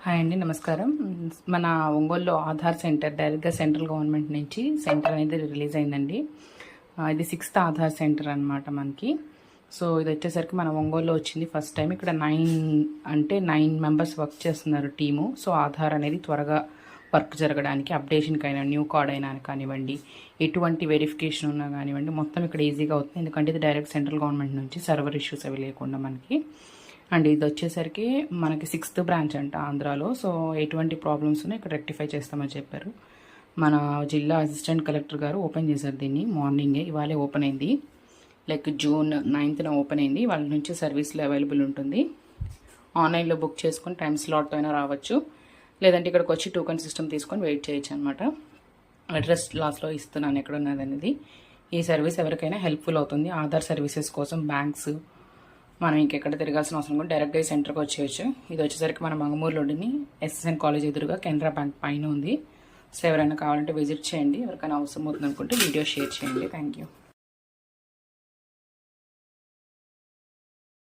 Hi అండి, నమస్కారం. మన ఒంగోలులో ఆధార్ సెంటర్ డైరెక్ట్గా సెంట్రల్ గవర్నమెంట్ నుంచి సెంటర్ అనేది రిలీజ్ అయిందండి. ఇది 6th ఆధార్ సెంటర్ అనమాట మనకి. సో ఇది వచ్చేసరికి మన ఒంగోలులో వచ్చింది ఫస్ట్ టైం. ఇక్కడ 9 మెంబర్స్ వర్క్ చేస్తున్నారు టీము. సో ఆధార్ అనేది త్వరగా వర్క్ జరగడానికి, అప్డేషన్కి అయినా, న్యూ కార్డ్ అయినా కానివ్వండి, ఎటువంటి వెరిఫికేషన్ ఉన్నా కానివ్వండి, మొత్తం ఇక్కడ ఈజీగా అవుతుంది. ఎందుకంటే ఇది డైరెక్ట్ సెంట్రల్ గవర్నమెంట్ నుంచి సర్వర్ ఇష్యూస్ అవి లేకుండా మనకి. అండ్ ఇది వచ్చేసరికి మనకి 6th బ్రాంచ్ అంట ఆంధ్రాలో. సో ఎటువంటి ప్రాబ్లమ్స్ ఉన్నాయి ఇక్కడ రెక్టిఫై చేస్తామని చెప్పారు. మన జిల్లా అసిస్టెంట్ కలెక్టర్ గారు ఓపెన్ చేశారు దీన్ని మార్నింగే. ఇవాళే ఓపెన్ అయింది, లైక్ June 9th ఓపెన్ అయింది. వాళ్ళ నుంచి సర్వీస్లో అవైలబుల్ ఉంటుంది. ఆన్లైన్లో బుక్ చేసుకొని టైం స్లాట్తో అయినా రావచ్చు, లేదంటే ఇక్కడికి వచ్చి టోకెన్ సిస్టమ్ తీసుకొని వెయిట్ చేయొచ్చు అనమాట. అడ్రస్ లాస్ట్లో ఇస్తున్నాను ఎక్కడ ఉన్నది అనేది. ఈ సర్వీస్ ఎవరికైనా హెల్ప్ఫుల్ అవుతుంది. ఆధార్ సర్వీసెస్ కోసం బ్యాంక్స్ మనం ఇంకెక్కడ తిరగాల్సిన అవసరం కూడా డైరెక్ట్గా ఈ సెంటర్కి వచ్చేయచ్చు. ఇది వచ్చేసరికి మన మంగమూరులోని SSN కాలేజ్ ఎదురుగా కెనరా బ్యాంక్ పైన ఉంది. సో ఎవరైనా కావాలంటే విజిట్ చేయండి. ఎవరికైనా అవసరం అవుతుంది అనుకుంటే వీడియో షేర్ చేయండి. Thank you.